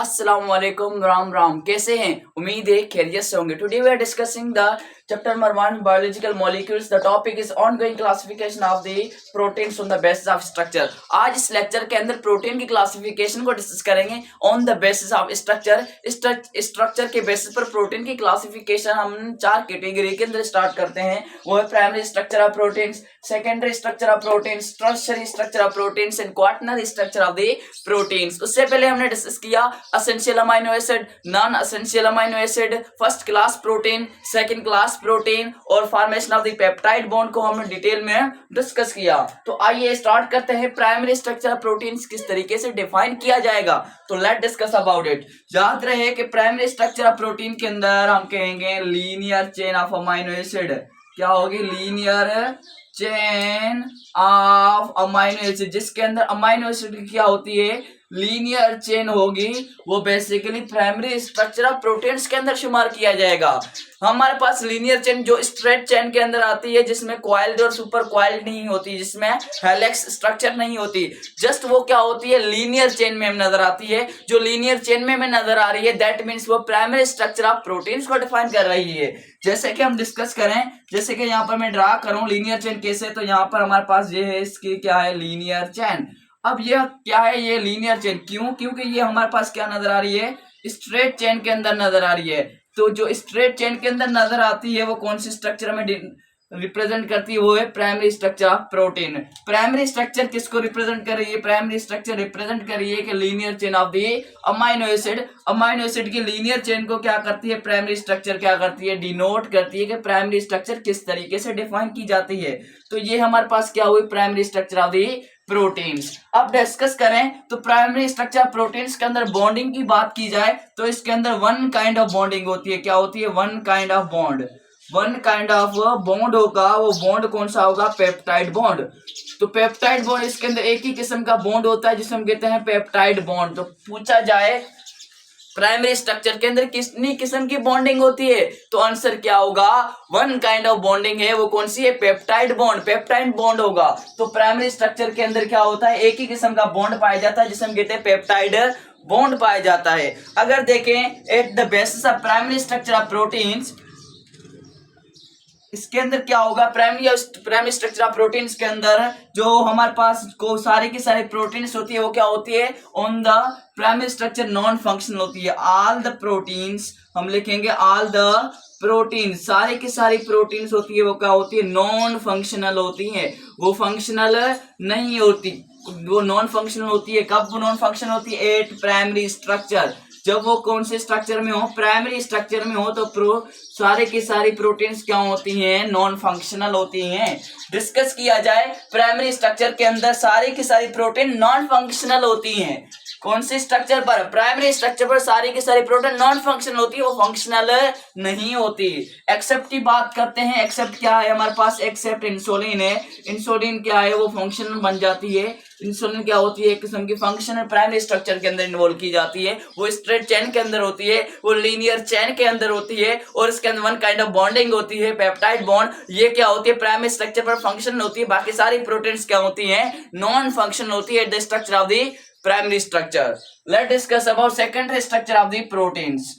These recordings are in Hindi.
अस्सलाम वालेकुम, राम राम। कैसे हैं? उम्मीद है खैरियत से होंगे। Today we are discussing the chapter number 1 biological molecules. The topic is ongoing classification of the proteins on the basis of structure. आज इस लेक्चर के अंदर प्रोटीन की क्लासिफिकेशन को डिस्कस करेंगे on the basis of structure. Structure के बेसिस पर प्रोटीन की क्लासिफिकेशन हम 4 कैटेगरी के अंदर स्टार्ट करते हैं। वो है primary structure of proteins, secondary structure of proteins, tertiary structure of proteins and quaternary structure of the proteins. उससे पहले हमने डिस्कस किया essential amino acid, non essential amino acid, first class protein, second class protein और formation of the peptide bond को हमने डिटेल में डिस्कस किया। तो आइए स्टार्ट करते हैं। प्राइमरी स्ट्रक्चर ऑफ प्रोटीन्स किस तरीके से डिफाइन किया जाएगा, तो लेट डिस्कस अबाउट इट। याद रहे कि प्राइमरी स्ट्रक्चर ऑफ प्रोटीन के अंदर हम कहेंगे linear chain of amino acid. क्या होगी? Linear chain of amino acid, जिसके अंदर अमाइनो एसिड की क्या होती है? लीनियर चेन होगी। वो basically primary structure of proteins के अंदर शुमार किया जाएगा। हमारे पास लीनियर चेन जो स्ट्रेट चेन के अंदर आती है, जिसमें कॉइल्ड और सुपर कॉइल्ड नहीं होती, जिसमें हेलिक्स स्ट्रक्चर नहीं होती, जस्ट वो क्या होती है? लीनियर चेन में नजर आती है। जो लीनियर चेन में नजर आ रही है, दैट मीन्स वो प्राइमरी स्ट्रक्चर ऑफ प्रोटीन्स को डिफाइन कर रही है। जैसे कि हम डिस्कस करें, जैसे कि यहाँ पर मैं ड्रा करूं लीनियर चेन कैसे, तो यहाँ पर हमारे पास ये है, इसकी क्या है? Linear chain. अब यह क्या है? ये लीनियर चेन क्यों? क्योंकि ये हमारे पास क्या नजर आ रही है? स्ट्रेट चेन के अंदर नजर आ रही है। तो जो स्ट्रेट चेन के अंदर नजर आती है वो कौन सी स्ट्रक्चर में रिप्रेजेंट करती है? वो है primary structure of protein. Primary structure किसको रिप्रेजेंट कर रही है? प्राइमरी स्ट्रक्चर रिप्रेजेंट कर रही है कि linear chain of the amino acid. Amino acid की लीनियर चेन को क्या करती है? प्राइमरी स्ट्रक्चर क्या करती है? डिनोट करती है कि प्राइमरी स्ट्रक्चर किस तरीके से डिफाइन की जाती है। तो ये हमारे पास क्या हुई? Primary structure of the proteins. अब डिस्कस करें तो प्राइमरी स्ट्रक्चर प्रोटीन्स के अंदर बॉन्डिंग की बात की जाए तो इसके अंदर वन काइंड ऑफ बॉन्डिंग होती है। क्या होती है? One kind of bond. One kind of bond होगा। वो बॉन्ड कौन सा होगा? Peptide bond. तो पेप्टाइड बॉन्ड, इसके अंदर एक ही किस्म का बॉन्ड होता है जिसे हम कहते हैं पेप्टाइड बॉन्ड। तो पूछा जाए प्राइमरी स्ट्रक्चर के अंदर कितनी किस्म की बॉन्डिंग होती है, तो आंसर क्या होगा? वन काइंड ऑफ बॉन्डिंग है। वो कौन सी है? Peptide bond. पेप्टाइड बॉन्ड होगा। तो प्राइमरी स्ट्रक्चर के अंदर क्या होता है? एक ही किस्म का बॉन्ड पाया जाता है जिसे हम कहते हैं पेप्टाइड बॉन्ड पाया जाता है। अगर देखें at the basis of primary structure of proteins, इसके अंदर क्या होगा? प्राइमरी स्ट्रक्चर ऑफ प्रोटीन्स के अंदर जो हमारे पास को सारी की सारी प्रोटीन्स होती है वो क्या होती है? On the primary structure non functional होती है। ऑल द प्रोटीन्स, हम लिखेंगे ऑल द प्रोटीन, सारी की सारी प्रोटीन्स होती है वो क्या होती है? नॉन फंक्शनल होती है। वो फंक्शनल नहीं होती, वो नॉन फंक्शनल होती है। कब वो नॉन फंक्शनल होती है? Eight primary structure. जब वो कौन से स्ट्रक्चर में हो? प्राइमरी स्ट्रक्चर में हो। तो सारे की सारी प्रोटीन्स क्या होती हैं? नॉन फंक्शनल होती हैं। डिस्कस किया जाए प्राइमरी स्ट्रक्चर के अंदर सारी की सारी प्रोटीन नॉन फंक्शनल होती हैं। कौन से स्ट्रक्चर पर? प्राइमरी स्ट्रक्चर पर सारी की सारी प्रोटीन नॉन फंक्शनल होती है, वो फंक्शनल नहीं होती। एक्सेप्ट की बात करते हैं। एक्सेप्ट क्या है हमारे पास? एक्सेप्ट इंसुलिन है। इंसुलिन क्या है? वो फंक्शनल बन जाती है। इंसुलिन क्या होती है? एक किस्म की फंक्शनल प्राइमरी स्ट्रक्चर के अंदर इन्वॉल्व की जाती है। वो स्ट्रेट चेन के अंदर होती है, वो लीनियर चेन के अंदर होती है और इसके अंदर वन काइंड ऑफ बॉन्डिंग होती है, पेप्टाइड बॉन्ड। ये क्या होती है? प्राइमरी स्ट्रक्चर पर फंक्शनल होती है। बाकी सारी प्रोटीन्स क्या होती हैं? नॉन फंक्शनल होती है। The structure of the primary structure. Let discuss about secondary structure of the proteins.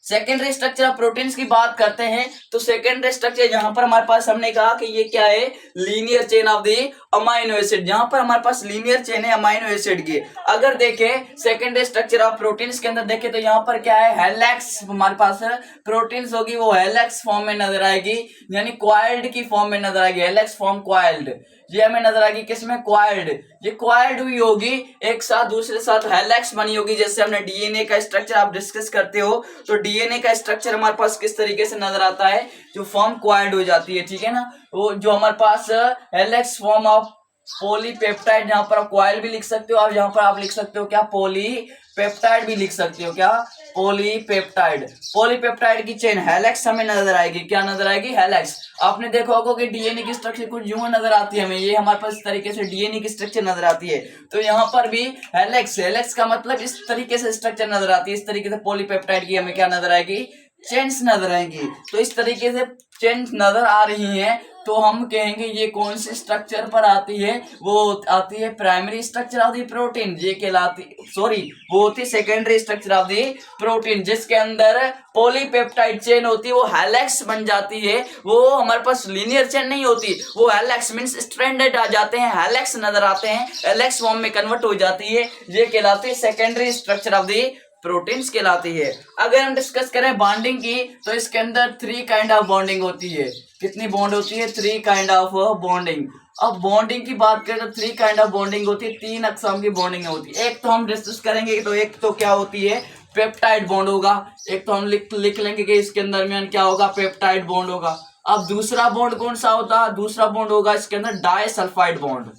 Secondary structure of proteins की बात करते हैं तो सेकेंडरी स्ट्रक्चर यहाँ पर हमारे पास, हमने कहा कि ये क्या है? Linear chain of the amino acid. यहाँ पर हमारे पास लीनियर चेन है अमाइनो एसिड की। अगर देखें सेकेंडरी स्ट्रक्चर ऑफ प्रोटीन्स के अंदर देखें तो यहाँ पर क्या है? हेलिक्स हमारे पास प्रोटीन्स होगी, वो हेलिक्स फॉर्म में नजर आएगी, यानी क्वाइल्ड की फॉर्म में नजर आएगी। हेलिक्स फॉर्म क्वाइल्ड ये हमें नजर आएगी। किसमें? क्वाइल्ड। ये क्वाइल्ड हुई होगी, एक साथ दूसरे साथ हेलिक्स बनी होगी। जैसे हमने डीएनए का स्ट्रक्चर आप डिस्कस करते हो तो डीएनए का स्ट्रक्चर हमारे पास किस तरीके से नजर आता है? जो फॉर्म क्वाइल्ड हो जाती है, ठीक है ना। वो जो हमारे पास हेलिक्स फॉर्म ऑफ पॉलीपेप्टाइड, यहाँ पर आप क्वाइल भी लिख सकते हो और यहाँ पर आप लिख सकते हो क्या? पॉलीपेप्टाइड भी लिख सकते हो। क्या? पॉलीपेप्टाइड। पॉलीपेप्टाइड की चेन हेलिक्स हमें नजर आएगी। क्या नजर आएगी? हेलिक्स। आपने देखा होगा कि डीएनए की स्ट्रक्चर कुछ यूं नजर आती है हमें, ये हमारे पास इस तरीके से डीएनए की स्ट्रक्चर नजर आती है। तो यहाँ पर भी हेलिक्स, हेलिक्स का मतलब इस तरीके से स्ट्रक्चर नजर आती है। इस तरीके से पॉलीपेप्टाइड की हमें क्या नजर आएगी? चेन्स नजर आएंगी। तो इस तरीके से चेन्स नजर आ रही हैं तो हम कहेंगे ये कौन से स्ट्रक्चर पर आती है, वो आती है primary structure of the protein, ये कहलाती, सॉरी वो होती है secondary structure of the protein, जिसके अंदर पॉलीपेप्टाइड चेन होती है, वो हेलेक्स बन जाती है। वो हमारे पास लीनियर चेन नहीं होती, वो हेलेक्स मींस स्ट्रैंडेड आ जाते हैं, हेलेक्स नजर आते हैं, हेलेक्स फॉर्म में कन्वर्ट हो जाती है, ये कहलाती है secondary structure of the proteins कहलाती है। अगर हम डिस्कस करें बॉन्डिंग की तो इसके अंदर 3 काइंड ऑफ बॉन्डिंग होती है। कितनी बॉन्ड होती है? 3 काइंड ऑफ बॉन्डिंग। अब बॉन्डिंग की बात करें तो 3 काइंड ऑफ बॉन्डिंग होती है, 3 अकसाम की बॉन्डिंग होती है। एक तो हम डिस्कस करेंगे, तो एक तो क्या होती है, पेप्टाइड बॉन्ड होगा। एक तो हम लिख लेंगे कि इसके अंदर में क्या होगा, पेप्टाइड बॉन्ड होगा। अब दूसरा बॉन्ड कौन सा होता है? दूसरा बॉन्ड होगा इसके अंदर डाइसल्फाइड बॉन्ड,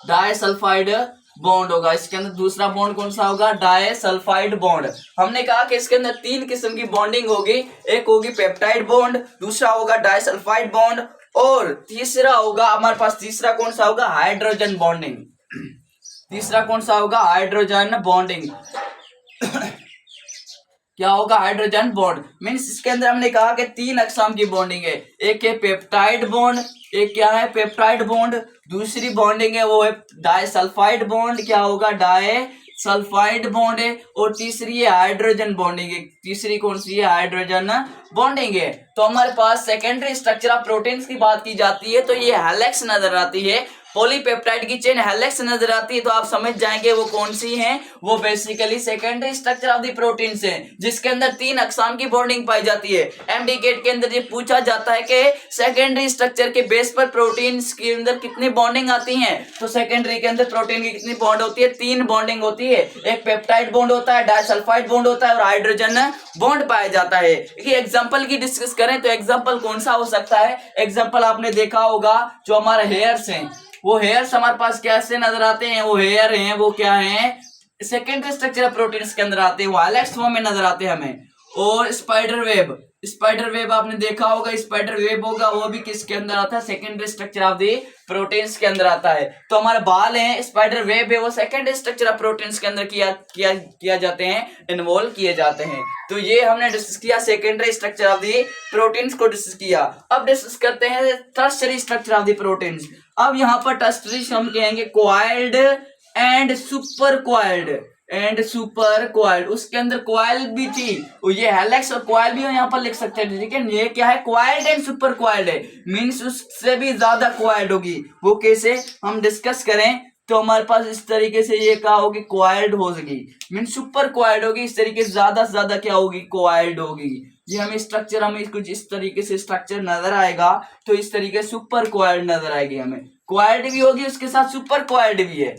डाइसल्फाइड बॉन्ड होगा। इसके अंदर दूसरा बॉन्ड कौन सा होगा? Disulphide bond. हमने कहा कि इसके अंदर 3 किस्म की बॉन्डिंग होगी, एक होगी पेप्टाइड बॉन्ड, दूसरा होगा डाइसल्फाइड बॉन्ड, और तीसरा होगा हमारे पास, तीसरा कौन सा होगा? Hydrogen bonding. तीसरा कौन सा होगा? Hydrogen bonding. क्या होगा? Hydrogen bond. मीन्स इसके अंदर हमने कहा कि 3 अकसाम की बॉन्डिंग है, एक है पेप्टाइड बॉन्ड, एक क्या है? Peptide bond. दूसरी बॉन्डिंग है वो है डाइसल्फाइड बॉन्ड, क्या होगा? डाइसल्फाइड बॉन्ड है। और तीसरी है हाइड्रोजन बॉन्डिंग है। तीसरी कौन सी है? हाइड्रोजन बॉन्डिंग है। तो हमारे पास सेकेंडरी स्ट्रक्चर ऑफ प्रोटीन्स की बात की जाती है तो ये हेलेक्स नजर आती है, पॉलीपेप्टाइड की चेन हेलेक्स नजर आती है, तो आप समझ जाएंगे वो कौन सी है, वो basically secondary structure of the protein है, जिसके अंदर 3 अकसाम की बॉन्डिंग पाई जाती है। एमडीकेट के अंदर ये पूछा जाता है कि सेकेंडरी स्ट्रक्चर के बेस पर प्रोटीन के अंदर कितनी बॉन्डिंग आती है, तो सेकेंडरी के अंदर प्रोटीन की कितनी बॉन्ड होती है? 3 बॉन्डिंग होती है। एक पेप्टाइड बॉन्ड होता है, डाइसल्फाइड बॉन्ड होता है और हाइड्रोजन बॉन्ड पाया जाता है। एग्जाम्पल की डिस्कस करें तो एग्जाम्पल कौन सा हो सकता है? एग्जाम्पल आपने देखा होगा जो हमारे हेयर्स हैं, वो हेयर्स हमारे पास कैसे नजर आते हैं? वो हेयर हैं, वो क्या हैं? सेकेंडरी स्ट्रक्चर प्रोटीन्स के अंदर आते हैं, वो हेलेक्स फॉर्म में नजर आते हैं हमें। और स्पाइडर वेब, स्पाइडर वेब आपने देखा होगा, स्पाइडर वेब होगा, वो भी किसके अंदर आता है? Secondary structure of the proteins के अंदर आता है। तो हमारे बाल हैं, स्पाइडर वेब है, वो सेकेंडरी स्ट्रक्चर ऑफ प्रोटीन्स के अंदर किया जाते हैं, इन्वॉल्व किए जाते हैं। तो ये हमने डिस्कस किया सुपरकारी स्ट्रक्चर ऑफ द प्रोटीन्स को डिस्कस किया। अब डिस्कस करते हैं tertiary structure of the proteins. अब यहाँ पर टर्शियरी हम कहेंगे कॉइल्ड एंड सुपर कॉइल्ड, उसके अंदर कॉइल भी थी, ये हेलेक्स और कॉइल भी यहाँ पर लिख सकते हैं, ठीक है। ये क्या है? कॉइल्ड एंड सुपर कॉइल्ड है, मीन्स उससे भी ज्यादा कॉइल्ड होगी। वो कैसे हम डिस्कस करें तो हमारे पास इस तरीके से ये क्या होगी? कॉइल्ड होगी, मीन्स सुपर कॉइल्ड होगी। इस तरीके से ज्यादा से ज्यादा क्या होगी? कॉइल्ड होगी। ये हमें स्ट्रक्चर, हमें कुछ इस तरीके से स्ट्रक्चर नजर आएगा, तो इस तरीके से सुपर कॉइल्ड नजर आएगी हमें। कॉइल्ड भी होगी, उसके साथ सुपर कॉइल्ड भी है।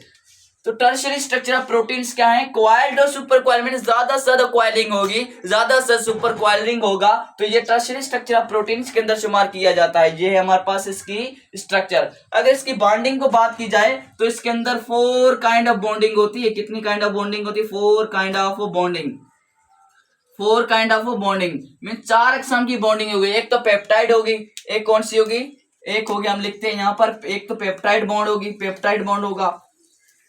तो टर्शियरी स्ट्रक्चर ऑफ प्रोटीन्स क्या है? कॉइल्ड और सुपर कॉइल्ड, मींस ज्यादा से ज्यादा कॉइलिंग होगी, ज्यादा से सुपर कॉइलिंग होगा, तो ये टर्शियरी स्ट्रक्चर ऑफ प्रोटीन्स के अंदर शुमार किया जाता है। ये है हमारे पास इसकी स्ट्रक्चर। अगर इसकी बॉन्डिंग को बात की जाए तो इसके अंदर 4 काइंड ऑफ बॉन्डिंग होती है। कितनी काइंड ऑफ बॉन्डिंग होती है? 4 kind of bonding. 4 kind of bonding mean 4 अकसाम की बॉन्डिंग होगी। एक तो पेप्टाइड होगी, एक कौन सी होगी? एक होगी, हम लिखते हैं यहाँ पर, एक तो पेप्टाइड बॉन्ड होगी, पेप्टाइड बॉन्ड होगा।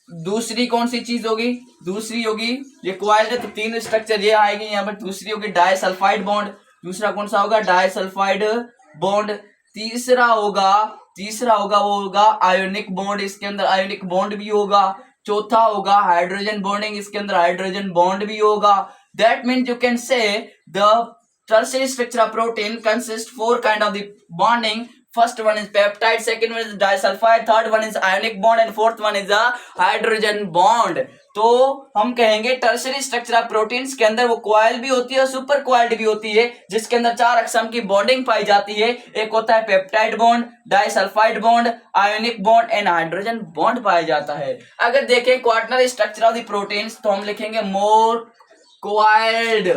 दूसरी कौन सी चीज होगी? दूसरी होगी, ये कॉइल्ड है तो 3 स्ट्रक्चर ये आएगी यहाँ पर। दूसरी होगी डाइसल्फाइड बॉन्ड, दूसरा कौन सा होगा? Disulphide bond. तीसरा होगा वो होगा आयोनिक बॉन्ड, इसके अंदर आयोनिक बॉन्ड भी होगा। चौथा होगा हाइड्रोजन बॉन्डिंग, इसके अंदर हाइड्रोजन बॉन्ड भी होगा। That means you can say the tertiary structure of protein consists 4 kind of the bonding. First one is peptide, second one is disulfide, third one is ionic bond and fourth one is a hydrogen bond. तो हम कहेंगे टर्शियरी स्ट्रक्चर ऑफ प्रोटीन्स के अंदर वो कॉइल भी होती है और सुपर कॉइल्ड भी होती है, जिसके अंदर 4 अकसाम की बॉन्डिंग पाई जाती है। एक होता है peptide bond, disulphide bond, ionic bond and hydrogen bond पाया जाता है। अगर देखें quaternary structure of the proteins तो हम लिखेंगे मोर कॉइल्ड।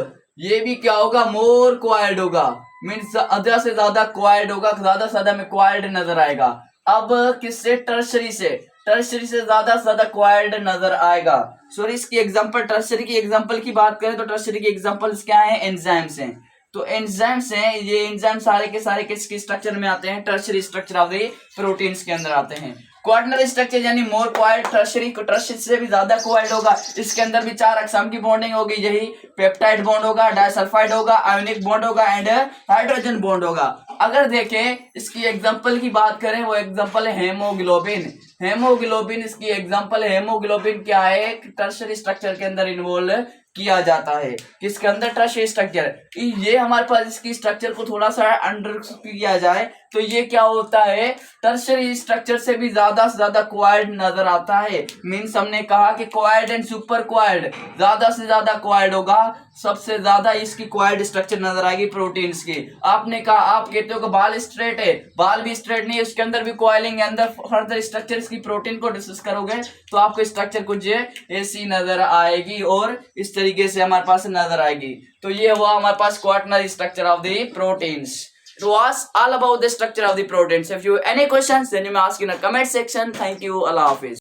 ये भी क्या होगा? मोर कॉइल्ड होगा, मीन्स आधा से ज्यादा कॉइल्ड होगा, ज्यादा से ज्यादा में कॉइल्ड नजर आएगा। अब किससे? टर्शियरी से ज्यादा कॉइल्ड नजर आएगा। सॉरी, इसकी एग्जांपल, टर्शियरी की एग्जांपल की बात करें तो टर्शियरी की एग्जांपल्स क्या हैं? एंजाइम्स हैं। तो एंजाइम्स हैं, ये एंजाइम सारे के सारे किसकी स्ट्रक्चर में आते हैं? Tertiary structure of the proteins के अंदर आते हैं। क्वार्टनरी स्ट्रक्चर यानी मोर क्वाइल्ड, टर्शियरी टर्शियरी से भी ज्यादा क्वाइल्ड होगा। इसके अंदर भी 4 अक्षाम की बॉन्डिंग होगी, यही पेप्टाइड बॉन्ड होगा, डाइसल्फाइड होगा, आयोनिक बॉन्ड होगा एंड हाइड्रोजन बॉन्ड होगा। अगर देखें इसकी एग्जांपल की बात करें, वो एग्जांपल है हेमोग्लोबिन। हेमोग्लोबिन इसकी एग्जांपल है। हेमोग्लोबिन क्या है, टर्शियरी स्ट्रक्चर के अंदर इन्वॉल्व किया जाता है। किसके अंदर, टर्शियरी स्ट्रक्चर। ये हमारे पास इसकी स्ट्रक्चर को थोड़ा सा अंडर किया जाए तो ये क्या होता है, टर्शियरी स्ट्रक्चर से भी ज्यादा से ज्यादा क्वाइल्ड नजर आता है। मीन्स हमने कहा कि क्वाइल्ड एंड सुपर क्वाइल्ड, ज्यादा से ज्यादा क्वाइल्ड होगा, सबसे ज्यादा इसकी क्वाइल्ड स्ट्रक्चर नजर आएगी प्रोटीन्स की। आपने कहा, आप कहते हो कि बाल स्ट्रेट है, बाल भी स्ट्रेट नहीं है, उसके अंदर भी क्वाइलिंग है। अंदर फर्दर स्ट्रक्चर इसकी प्रोटीन को डिस्कस करोगे तो आपको स्ट्रक्चर कुछ ऐसी नजर आएगी और इस तरीके से हमारे पास नजर आएगी। तो ये हुआ हमारे पास quaternary structure of the proteins. It was all about the structure of the proteins. If you have any questions, then you may ask in the comment section. Thank you. Allah Hafiz.